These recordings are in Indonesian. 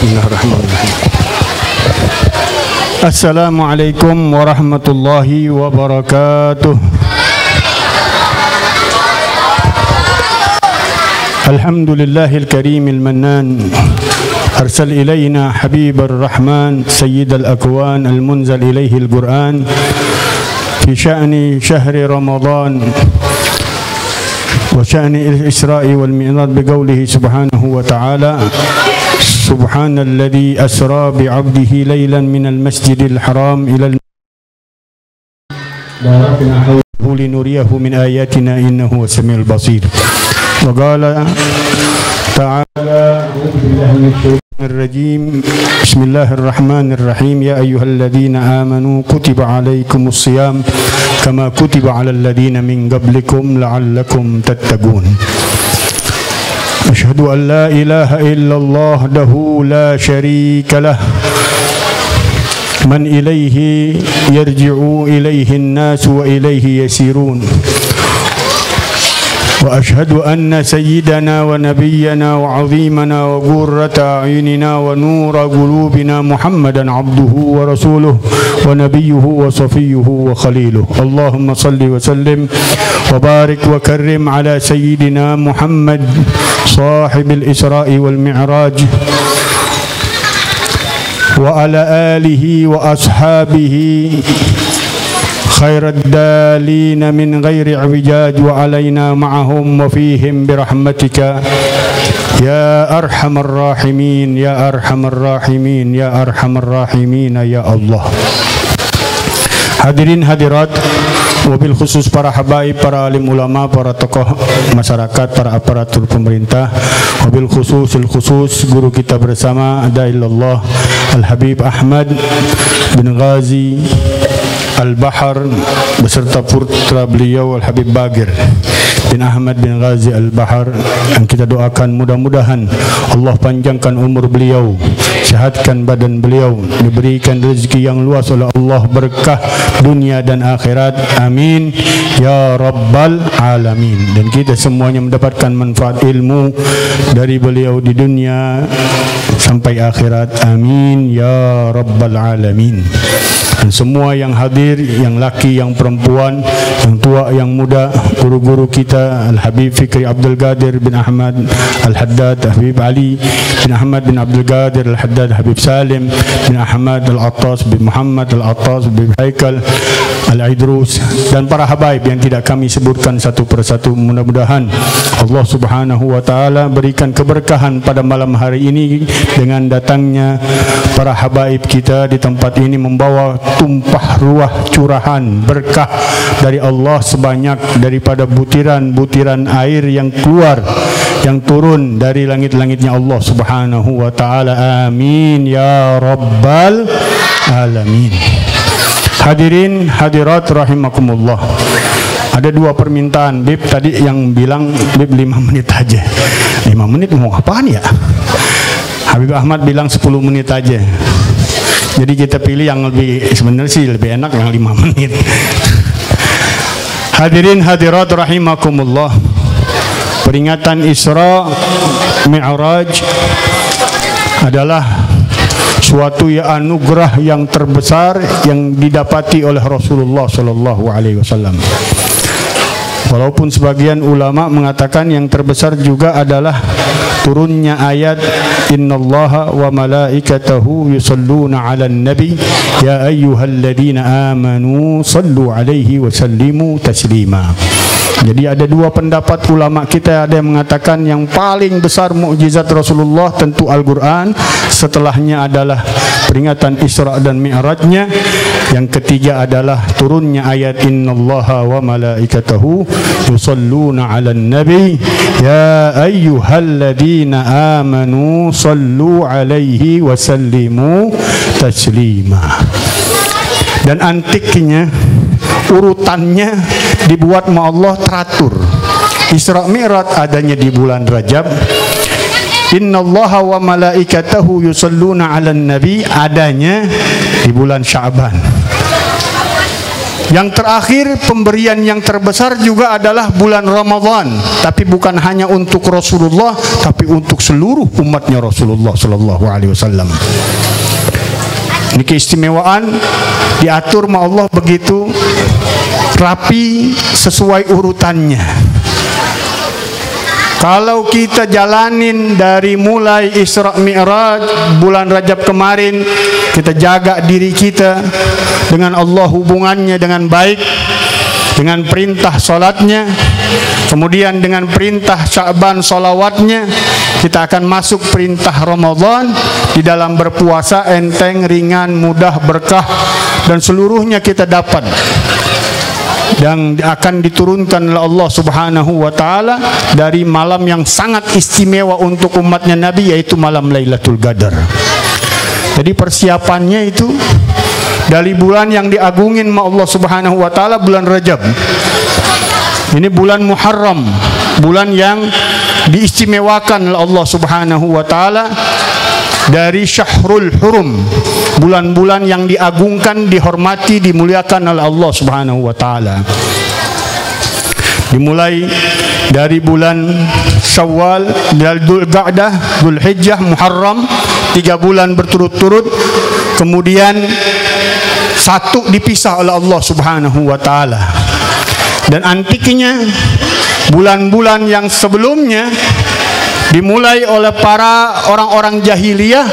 Bismillahirrahmanirrahim. Assalamualaikum warahmatullahi wabarakatuh. Alhamdulillahil karimil mannan. Arsal ilayna habibur rahman sayyidal akwan al-munzal ilayhil Qur'an fi sya'ni syahri Ramadan wa sya'ni al-Isra'i wal Mi'raj biqaulihi subhanahu wa ta'ala Subhanalladzi asra bi'abdihi laylan minal masjidil haram ilal barakna hawlahu linuriyahu min ayatina innahu was-sami'ul basir. Wa qala ta'ala a'udzu billahi minasyaitonir rajim. Bismillahirrahmanirrahim. Ya ayyuhalladzina amanu kutiba 'alaikumus shiyam kama kutiba 'alal ladzina min qablikum la'allakum tattaqun. Asyhadu an la ilaha illallah wahdahu la syarika lah man ilaihi yarji'u ilaihi an-nas wa ilaihi yasirun. Wa asyhadu anna sayyidana wa nabiyyana wa 'azimana wa qurrata a'yunina wa nura qulubina Muhammadan 'abduhu wa rasuluhu wa nabiyyuhu wa safiyyuhu wa khaliluhu. Allahumma salli wa sallim wa barik wa karrim ala sayyidina Muhammad sahibil Isra'i wal Mi'raj wa ala alihi wa ashabihi khairat dalina min ghairi i'wijaj wa alaina ma'ahum wa fihim birahmatika ya arhamar rahimin ya arhamar rahimin ya arhamar rahimin ya Allah. Hadirin hadirat, wabil khusus para habaib, para alim ulama, para tokoh masyarakat, para aparatur pemerintah, wabil khusus guru kita bersama Adaillallah Al-Habib Ahmad bin Ghazi Al-Bahar beserta putra beliau Al-Habib Bagir bin Ahmad bin Ghazi Al-Bahar, yang kita doakan mudah-mudahan Allah panjangkan umur beliau, sehatkan badan beliau, diberikan rezeki yang luas oleh Allah, berkah dunia dan akhirat, amin ya rabbal alamin. Dan kita semuanya mendapatkan manfaat ilmu dari beliau di dunia sampai akhirat, amin ya rabbal alamin. Dan semua yang hadir, yang laki, yang perempuan, yang tua, yang muda, guru-guru kita Al-Habib Fikri Abdul Qadir bin Ahmad Al-Haddad, Habib Ali bin Ahmad bin Abdul Qadir Al-Haddad, Habib Salim bin Ahmad Al-Attas bin Muhammad Al-Attas bin Haikal Al-Idrus, dan para habaib yang tidak kami sebutkan satu persatu. Mudah-mudahan Allah Subhanahu wa taala berikan keberkahan pada malam hari ini dengan datangnya para habaib kita di tempat ini, membawa tumpah ruah curahan berkah dari Allah sebanyak daripada butiran-butiran air yang keluar, yang turun dari langit-langitnya Allah Subhanahu wa taala, amin ya rabbal alamin. Hadirin hadirat rahimakumullah, ada dua permintaan. Bib tadi yang bilang Bib 5 menit aja. 5 menit mau apaan ya? Habib Ahmad bilang 10 menit aja. Jadi kita pilih yang lebih, sebenarnya sih lebih enak yang 5 menit. Hadirin hadirat rahimakumullah, peringatan Isra Mi'raj adalah suatu anugerah yang terbesar yang didapati oleh Rasulullah sallallahu alaihi wasallam. Walaupun sebagian ulama mengatakan yang terbesar juga adalah turunnya ayat innallaha wa malaikatahu yusalluna 'alan nabi ya ayyuhalladzina amanu sallu 'alaihi wa sallimu taslima. Jadi ada dua pendapat ulama kita, ada yang mengatakan yang paling besar mukjizat Rasulullah tentu Al-Quran, setelahnya adalah peringatan Isra dan Mi'rajnya, yang ketiga adalah turunnya ayat innallaha wa malaikatahu yusalluna 'alan nabi ya ayyuhalladzina amanu sallu 'alaihi wa sallimu taslima. Dan antiknya urutannya dibuat sama Allah teratur. Isra Mi'raj adanya di bulan Rajab. Innallaha wa malaikatahu yusalluna 'alan nabi adanya di bulan Sya'ban. Yang terakhir, pemberian yang terbesar juga adalah bulan Ramadan, tapi bukan hanya untuk Rasulullah, tapi untuk seluruh umatnya Rasulullah sallallahu alaihi wasallam. Ini keistimewaan diatur sama Allah begitu rapi sesuai urutannya. Kalau kita jalanin dari mulai Isra Mi'raj bulan Rajab kemarin, kita jaga diri kita dengan Allah, hubungannya dengan baik, dengan perintah sholatnya, kemudian dengan perintah Sya'ban sholawatnya, kita akan masuk perintah Ramadan. Di dalam berpuasa enteng, ringan, mudah, berkah, dan seluruhnya kita dapat, dan akan diturunkan oleh Allah Subhanahu wa taala dari malam yang sangat istimewa untuk umatnya Nabi, yaitu malam Lailatul Qadar. Jadi persiapannya itu dari bulan yang diagungin sama Allah Subhanahu wa taala, bulan Rajab. Ini bulan Muharram, bulan yang diistimewakan oleh Allah Subhanahu wa taala dari Syahrul Hurum, bulan-bulan yang diagungkan, dihormati, dimuliakan oleh Allah Subhanahu wa taala. Dimulai dari bulan Syawal, Dzulqa'dah, Dzulhijjah, Muharram, 3 bulan berturut-turut. Kemudian satu dipisah oleh Allah Subhanahu wa taala. Dan antiknya bulan-bulan yang sebelumnya dimulai oleh para orang-orang jahiliyah,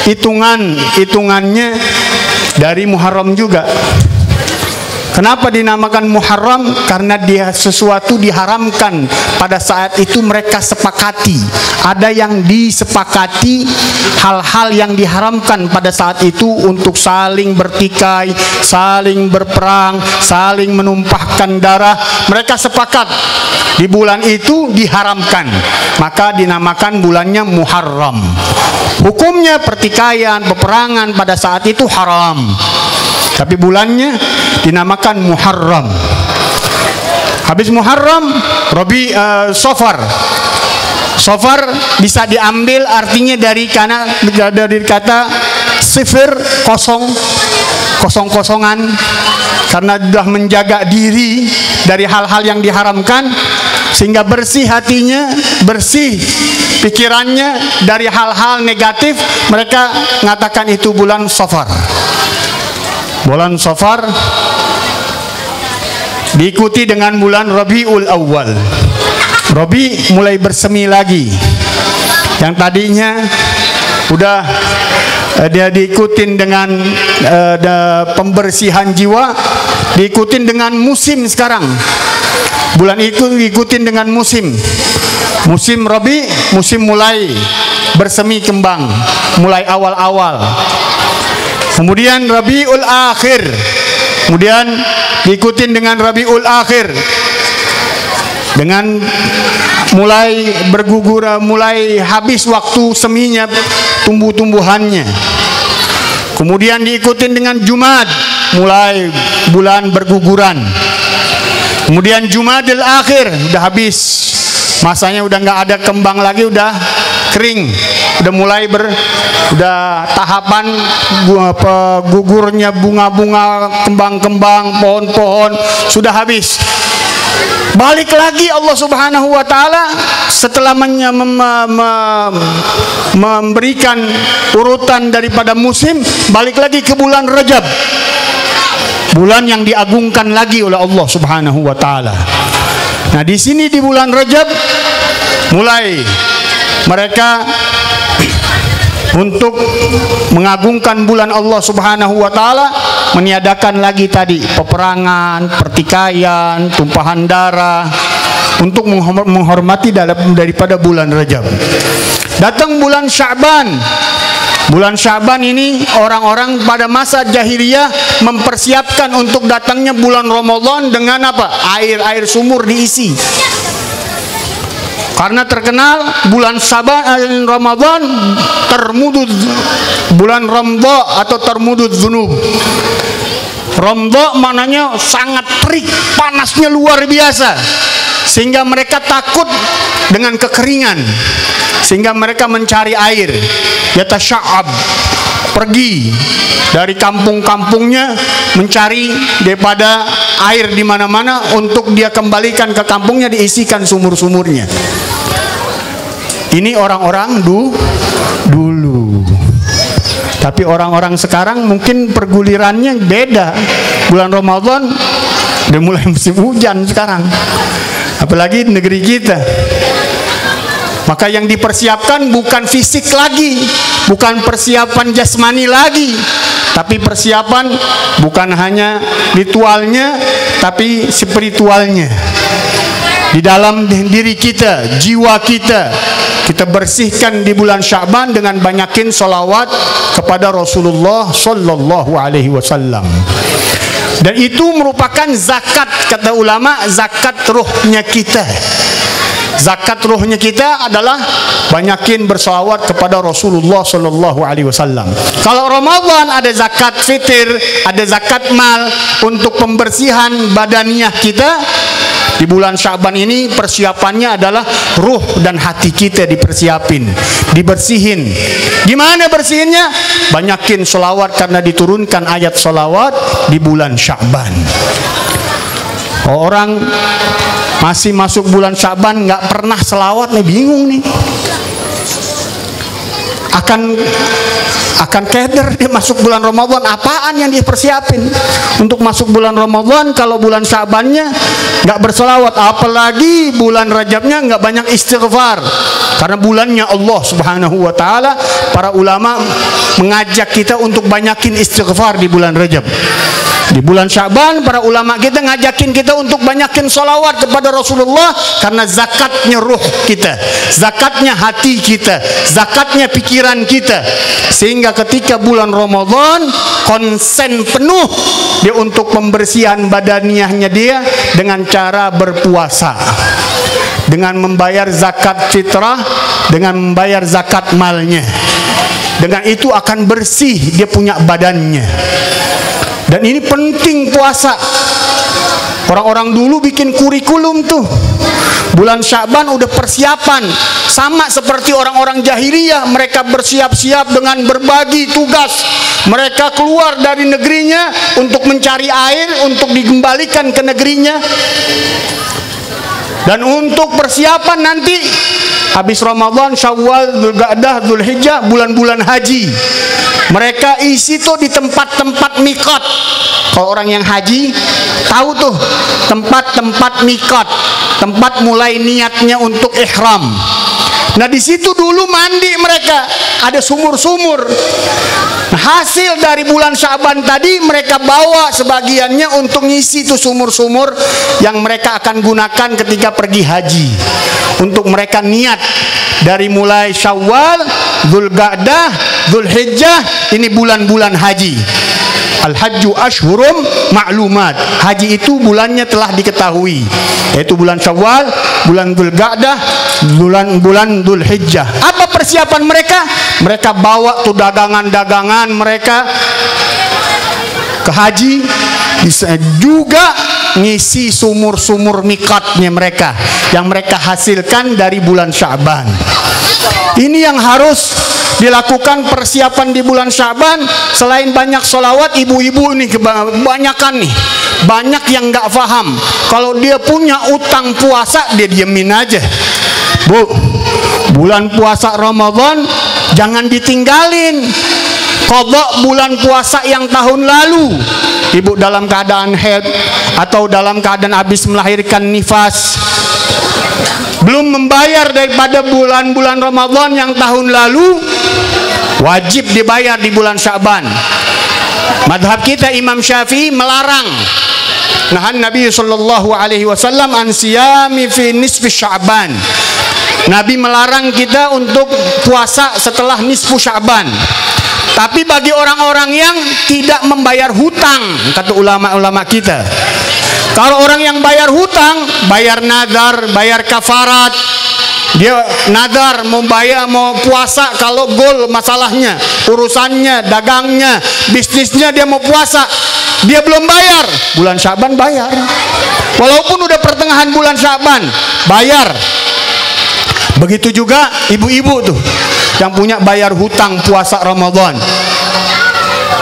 hitungannya dari Muharram juga. Kenapa dinamakan Muharram? Karena dia sesuatu diharamkan pada saat itu mereka sepakati. Ada yang disepakati, hal-hal yang diharamkan pada saat itu untuk saling bertikai, saling berperang, saling menumpahkan darah. Mereka sepakat di bulan itu diharamkan, maka dinamakan bulannya Muharram. Hukumnya pertikaian, peperangan pada saat itu haram, tapi bulannya dinamakan Muharram. Habis Muharram, Safar. Safar bisa diambil artinya dari kata sifir, kosong-kosongan, karena sudah menjaga diri dari hal-hal yang diharamkan, sehingga bersih hatinya, bersih pikirannya dari hal-hal negatif. Mereka mengatakan itu bulan Safar. Bulan Safar diikuti dengan bulan Rabiul Awal. Rabi mulai bersemi lagi. Yang tadinya udah dia diikutin dengan pembersihan jiwa, diikutin dengan musim sekarang. Bulan itu diikutin dengan musim. Musim Rabi, musim mulai bersemi kembang, mulai awal-awal. Kemudian Rabiul Akhir, kemudian diikutin dengan Rabiul Akhir, dengan mulai bergugur, mulai habis waktu seminya, tumbuh-tumbuhannya. Kemudian diikutin dengan Jumad, mulai bulan berguguran. Kemudian Jumadil Akhir, udah habis masanya, udah nggak ada kembang lagi, udah kering, udah mulai udah tahapan gugurnya bunga-bunga, kembang-kembang, pohon-pohon sudah habis. Balik lagi Allah Subhanahu wa taala setelah memberikan urutan daripada musim, balik lagi ke bulan Rajab, bulan yang diagungkan lagi oleh Allah Subhanahu wa taala. Nah, di sini di bulan Rajab mulai mereka untuk mengagungkan bulan Allah Subhanahu wa taala, meniadakan lagi tadi peperangan, pertikaian, tumpahan darah, untuk menghormati daripada bulan Rajab. Datang bulan Sya'ban. Bulan Sya'ban ini orang-orang pada masa jahiliyah mempersiapkan untuk datangnya bulan Ramadan dengan apa? Air sumur diisi. Karena terkenal bulan Ramadan termudud, bulan Ramdha atau termudud dzunub. Ramdha maknanya sangat terik, panasnya luar biasa, sehingga mereka takut dengan kekeringan, sehingga mereka mencari air. Yatasya'ab, pergi dari kampung-kampungnya mencari daripada air di mana-mana untuk dia kembalikan ke kampungnya, diisikan sumur-sumurnya. Ini orang-orang dulu. Tapi orang-orang sekarang mungkin pergulirannya beda. Bulan Ramadan udah mulai musim hujan sekarang, apalagi di negeri kita. Maka yang dipersiapkan bukan fisik lagi, bukan persiapan jasmani lagi, tapi persiapan bukan hanya ritualnya, tapi spiritualnya. Di dalam diri kita, jiwa kita, kita bersihkan di bulan Sya'ban dengan banyakin solawat kepada Rasulullah Sallallahu Alaihi Wasallam. Dan itu merupakan zakat, kata ulama, zakat ruhnya kita. Zakat ruhnya kita adalah banyakin bersolawat kepada Rasulullah Sallallahu Alaihi Wasallam. Kalau Ramadan ada zakat fitir, ada zakat mal untuk pembersihan badaniah kita. Di bulan Sya'ban ini persiapannya adalah ruh dan hati kita dipersiapin, dibersihin. Gimana bersihinnya? Banyakin solawat, karena diturunkan ayat solawat di bulan Sya'ban. Orang masih masuk bulan Sya'ban nggak pernah selawat nih, bingung nih. Akan keder dia masuk bulan Ramadan. Apaan yang dia persiapin untuk masuk bulan Ramadan kalau bulan Sya'bannya nggak berselawat, apalagi bulan Rajabnya nggak banyak istighfar, karena bulannya Allah Subhanahu wa taala. Para ulama mengajak kita untuk banyakin istighfar di bulan Rajab. Di bulan Sya'ban para ulama kita ngajakin kita untuk banyakin solawat kepada Rasulullah, karena zakatnya ruh kita, zakatnya hati kita, zakatnya pikiran kita. Sehingga ketika bulan Ramadan konsen penuh dia untuk pembersihan badaniahnya dia dengan cara berpuasa, dengan membayar zakat fitrah, dengan membayar zakat malnya. Dengan itu akan bersih dia punya badannya. Dan ini penting puasa. Orang-orang dulu bikin kurikulum tuh. Bulan Sya'ban udah persiapan. Sama seperti orang-orang jahiliyah, mereka bersiap-siap dengan berbagi tugas. Mereka keluar dari negerinya untuk mencari air, untuk dikembalikan ke negerinya. Dan untuk persiapan nanti habis Ramadan, Syawal, Dzulqa'dah, Dzulhijjah, bulan-bulan haji. Mereka isi tuh di tempat-tempat mikot. Kalau orang yang haji tahu tuh tempat-tempat mikot, tempat mulai niatnya untuk ihram. Nah di situ dulu mandi mereka, ada sumur-sumur. Nah, hasil dari bulan Sya'ban tadi mereka bawa sebagiannya untuk ngisi tuh sumur-sumur yang mereka akan gunakan ketika pergi haji. Untuk mereka niat dari mulai Syawal, Dzulqa'dah, Dzulhijjah, ini bulan-bulan haji. Al-hajju ashhurum ma'lumat. Haji itu bulannya telah diketahui, yaitu bulan Syawal, bulan Dzulqa'dah, bulan Dzulhijjah. Apa persiapan mereka? Mereka bawa tuh dagangan-dagangan mereka ke haji, juga ngisi sumur-sumur mikatnya mereka yang mereka hasilkan dari bulan Sya'ban. Ini yang harus dilakukan persiapan di bulan Sya'ban. Selain banyak solawat, ibu-ibu nih kebanyakan nih, banyak yang nggak paham. Kalau dia punya utang puasa, dia diemin aja. Bu, bulan puasa Ramadan jangan ditinggalin. Qadha bulan puasa yang tahun lalu, ibu dalam keadaan haid atau dalam keadaan habis melahirkan nifas, belum membayar daripada bulan-bulan Ramadan yang tahun lalu, wajib dibayar di bulan Sya'ban. Madhab kita Imam Syafi'i melarang. Nahan Nabi sallallahu alaihi wasallam an siyami fi nisfi Sya'ban. Nabi melarang kita untuk puasa setelah nisfu Sya'ban. Tapi bagi orang-orang yang tidak membayar hutang, kata ulama-ulama kita, kalau orang yang bayar hutang, bayar nadar, bayar kafarat, dia nadar mau puasa, kalau gol masalahnya, urusannya, dagangnya, bisnisnya, dia mau puasa, dia belum bayar, bulan Sya'ban bayar. Walaupun udah pertengahan bulan Sya'ban, bayar. Begitu juga ibu-ibu tuh yang punya bayar hutang puasa Ramadan.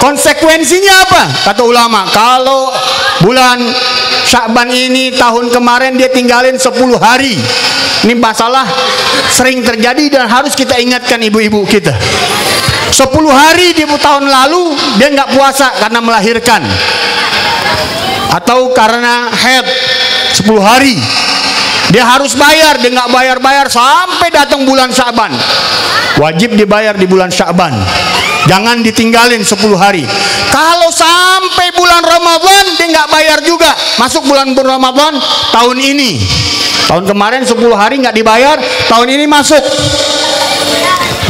Konsekuensinya apa? Kata ulama, kalau bulan Sya'ban ini tahun kemarin dia tinggalin 10 hari. Ini masalah sering terjadi dan harus kita ingatkan ibu-ibu kita. 10 hari di tahun lalu dia nggak puasa karena melahirkan atau karena haid 10 hari. Dia harus bayar, dia nggak bayar-bayar sampai datang bulan Sya'ban. Wajib dibayar di bulan Sya'ban. Jangan ditinggalin 10 hari. Kalau sampai bulan Ramadan dia nggak bayar juga. Masuk bulan Ramadan tahun ini. Tahun kemarin 10 hari nggak dibayar, tahun ini masuk.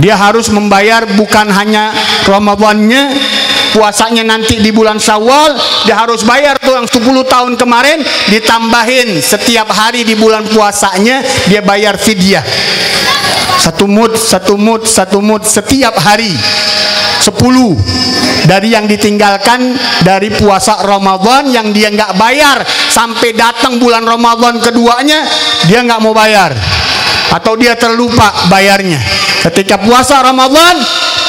Dia harus membayar bukan hanya Ramadannya, puasanya nanti di bulan Syawal, dia harus bayar tuh yang 10 tahun kemarin, ditambahin setiap hari di bulan puasanya dia bayar fidyah. Satu mud setiap hari. 10 dari yang ditinggalkan dari puasa Ramadan yang dia nggak bayar sampai datang bulan Ramadan keduanya dia nggak mau bayar atau dia terlupa bayarnya. Ketika puasa Ramadan,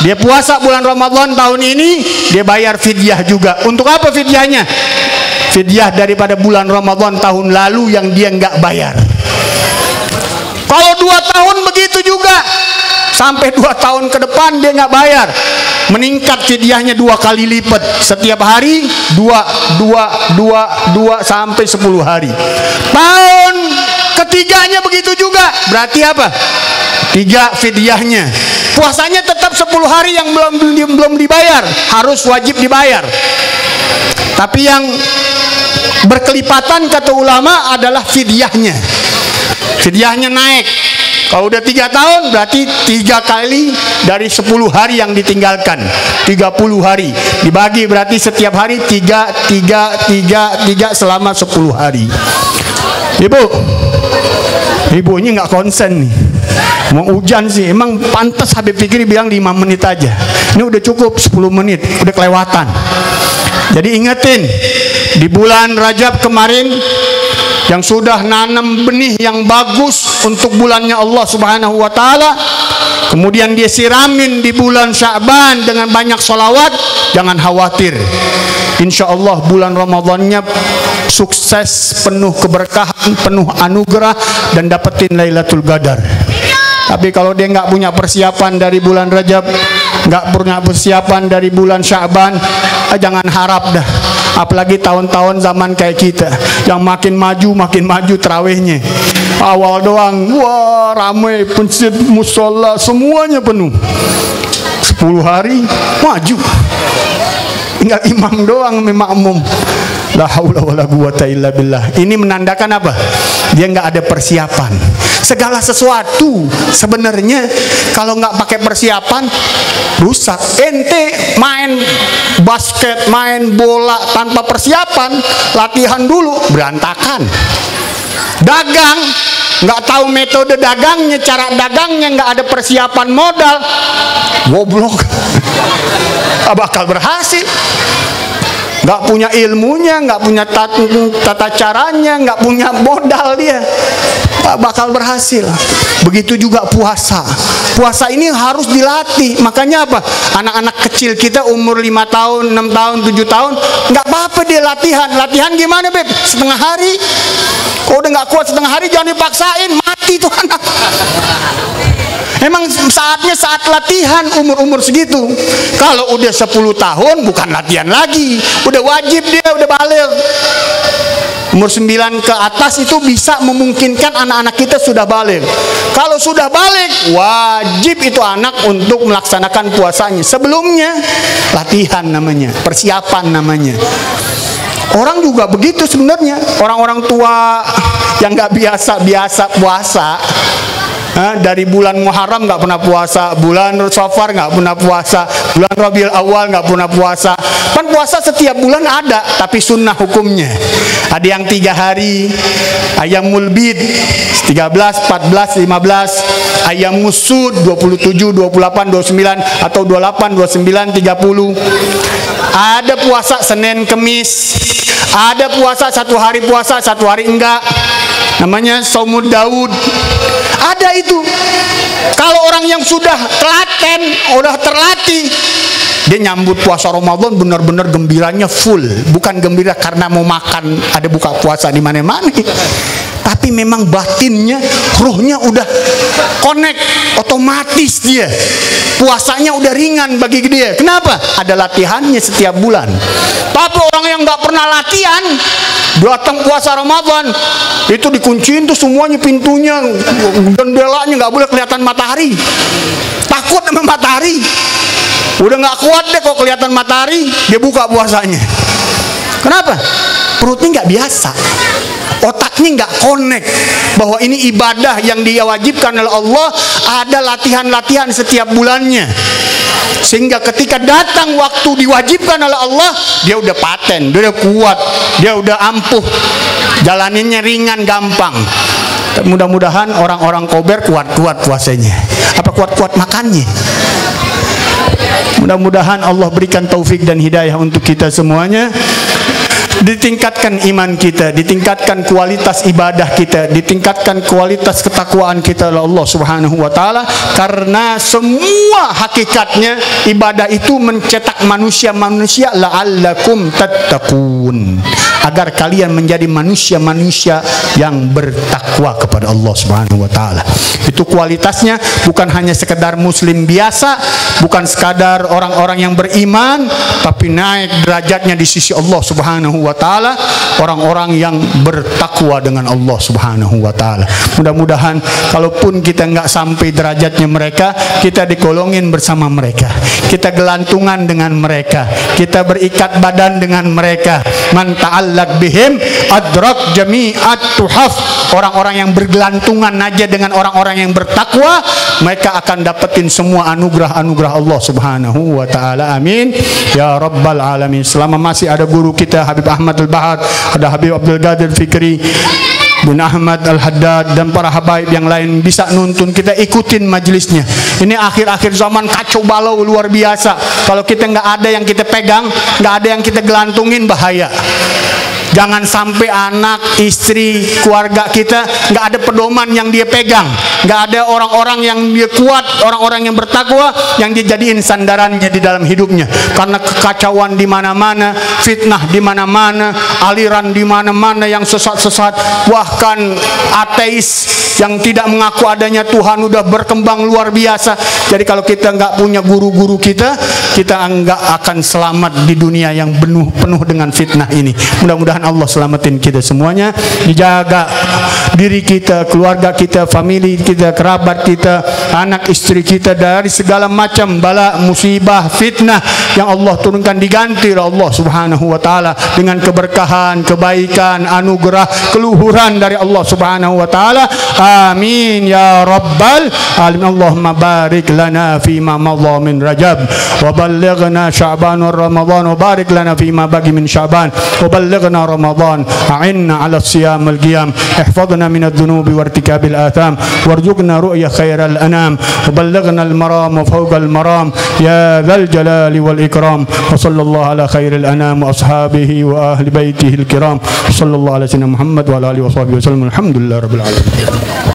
dia puasa bulan Ramadan tahun ini, dia bayar fidyah juga. Untuk apa fidyahnya? Fidyah daripada bulan Ramadan tahun lalu yang dia nggak bayar. Kalau 2 tahun begitu juga, sampai 2 tahun ke depan dia nggak bayar, meningkat fidyahnya 2 kali lipat. Setiap hari 2 sampai 10 hari. Tahun ketiganya begitu juga. Berarti apa? 3 fidyahnya. Puasanya tetap 10 hari yang belum dibayar, harus wajib dibayar. Tapi yang berkelipatan kata ulama adalah fidyahnya. Fidyahnya naik. Kalau udah 3 tahun berarti 3 kali dari 10 hari yang ditinggalkan, 30 hari dibagi berarti setiap hari 3 selama 10 hari. Ibu ini nggak konsen nih, mau hujan sih. Emang pantas Habib Fikri bilang 5 menit aja, ini udah cukup 10 menit, udah kelewatan. Jadi ingetin, di bulan Rajab kemarin yang sudah nanam benih yang bagus untuk bulannya Allah Subhanahu wa Ta'ala, kemudian dia siramin di bulan Sya'ban dengan banyak sholawat, jangan khawatir, insya Allah bulan Ramadannya sukses, penuh keberkahan, penuh anugerah, dan dapetin Lailatul Qadar. Tapi kalau dia nggak punya persiapan dari bulan Rajab, nggak punya persiapan dari bulan Sya'ban, jangan harap dah. Apalagi tahun-tahun zaman kayak kita yang makin maju terawihnya. Awal doang, wah ramai, masjid, musola semuanya penuh. 10 hari maju, tinggal imam doang makmum. La haula wala quwata illa billah. Ini menandakan apa? Dia nggak ada persiapan. Segala sesuatu sebenarnya kalau nggak pakai persiapan rusak. Ente main basket, main bola tanpa persiapan, latihan dulu, berantakan. Dagang, nggak tahu metode dagangnya, cara dagangnya, nggak ada persiapan modal, goblok. Bakal berhasil. Nggak punya ilmunya, nggak punya tata caranya, nggak punya modal, dia bakal berhasil. Begitu juga puasa. Puasa ini harus dilatih. Makanya apa? Anak-anak kecil kita umur 5 tahun, 6 tahun, 7 tahun, nggak apa-apa dia latihan. Latihan gimana, Beb? Setengah hari. Kalau udah nggak kuat setengah hari, jangan dipaksain, mati tuh anak. Emang saatnya saat latihan umur-umur segitu. Kalau udah 10 tahun bukan latihan lagi, udah wajib dia, udah balik. Umur 9 ke atas itu bisa memungkinkan anak-anak kita sudah balik. Kalau sudah balik, wajib itu anak untuk melaksanakan puasanya. Sebelumnya latihan namanya, persiapan namanya. Orang juga begitu sebenarnya. Orang-orang tua yang nggak biasa puasa, dari bulan Muharram nggak pernah puasa, bulan Safar nggak pernah puasa, bulan Rabiul Awal nggak pernah puasa. Kan puasa setiap bulan ada, tapi sunnah hukumnya. Ada yang 3 hari, Ayyamul Bid 13, 14, 15, Ayyamus Sud 27, 28, 29 atau 28, 29, 30. Ada puasa Senin Kemis, ada puasa 1 hari puasa, 1 hari enggak. Namanya Saumud Daud. Ada itu. Kalau orang yang sudah telaten, udah terlatih, Dia nyambut puasa Ramadan benar-benar gembiranya full, bukan gembira karena mau makan ada buka puasa di mana-mana, tapi memang batinnya, ruhnya udah connect, otomatis dia puasanya udah ringan bagi dia. Kenapa? Ada latihannya setiap bulan. Tapi orang yang nggak pernah latihan datang puasa Ramadan itu dikunciin tuh semuanya, pintunya, jendelanya nggak boleh kelihatan matahari, takut sama matahari. Udah nggak kuat deh kok kelihatan matahari, dia buka puasanya. Kenapa? Perutnya nggak biasa, otaknya nggak connect bahwa ini ibadah yang dia wajibkan oleh Allah. Ada latihan-latihan setiap bulannya, sehingga ketika datang waktu diwajibkan oleh Allah, dia udah paten, dia udah kuat, dia udah ampuh, jalaninnya ringan, gampang. Mudah-mudahan orang-orang Kober kuat-kuat puasanya, apa kuat-kuat makannya. Mudah-mudahan Allah berikan taufik dan hidayah untuk kita semuanya. Ditingkatkan iman kita, ditingkatkan kualitas ibadah kita, ditingkatkan kualitas ketakwaan kita oleh Allah Subhanahu wa taala, karena semua hakikatnya ibadah itu mencetak manusia-manusia la'allakum tattaqun, agar kalian menjadi manusia-manusia yang bertakwa kepada Allah Subhanahu wa taala. Itu kualitasnya, bukan hanya sekedar muslim biasa, bukan sekadar orang-orang yang beriman, tapi naik derajatnya di sisi Allah Subhanahu wa taala, orang-orang yang bertakwa dengan Allah Subhanahu wa taala. Mudah-mudahan kalaupun kita nggak sampai derajatnya mereka, kita digolongin bersama mereka, kita gelantungan dengan mereka, kita berikat badan dengan mereka. Man ta'allaq bihim adrak jami'at tuhaf. Orang-orang yang bergelantungan aja dengan orang-orang yang bertakwa, mereka akan dapetin semua anugerah-anugerah Allah Subhanahu wa taala. Amin ya rabbal alamin. Selama masih ada guru kita Habib Ahmad Al-Bahar, ada Habib Abdul Qadir Fikri bin Ahmad Al-Haddad, dan para habaib yang lain bisa nuntun, kita ikutin majelisnya. Ini akhir-akhir zaman kacau balau luar biasa. Kalau kita nggak ada yang kita pegang, nggak ada yang kita gelantungin, bahaya. Jangan sampai anak, istri, keluarga kita nggak ada pedoman yang dia pegang, nggak ada orang-orang yang dia kuat, orang-orang yang bertakwa yang dijadiin sandarannya di dalam hidupnya. Karena kekacauan di mana-mana, fitnah di mana-mana, aliran di mana-mana yang sesat-sesat, bahkan ateis yang tidak mengaku adanya Tuhan udah berkembang luar biasa. Jadi kalau kita nggak punya guru-guru kita nggak akan selamat di dunia yang penuh dengan fitnah ini. Mudah-mudahan Allah selamatin kita semuanya, dijaga diri kita, keluarga kita, famili kita, kerabat kita, anak istri kita dari segala macam bala, musibah, fitnah yang Allah turunkan, diganti oleh Allah Subhanahu wa taala dengan keberkahan, kebaikan, anugerah, keluhuran dari Allah Subhanahu wa taala. Amin ya rabbal alamin. Allahumma barik lana fima madha min Rajab, wa ballighna Sya'ban wa Ramadan, wa barik lana fima baqi min Sya'ban, wa ballighna Ramadan. A'inna 'ala siyam wal qiyam, ihfadna min adh-dhunubi wa irtikabil atham, warzuqna ru'ya khairal anam, wa ballighna al-maram wa fawqa al-maram ya dzal jalali wal ikram. Wa sallallahu ala khairil anam wa ashabihi wa ahli baitihi al-kiram. Sallallahu ala sayyidina Muhammad wa ala alihi wa sahbihi wa sallam. Alhamdulillah rabbil alamin.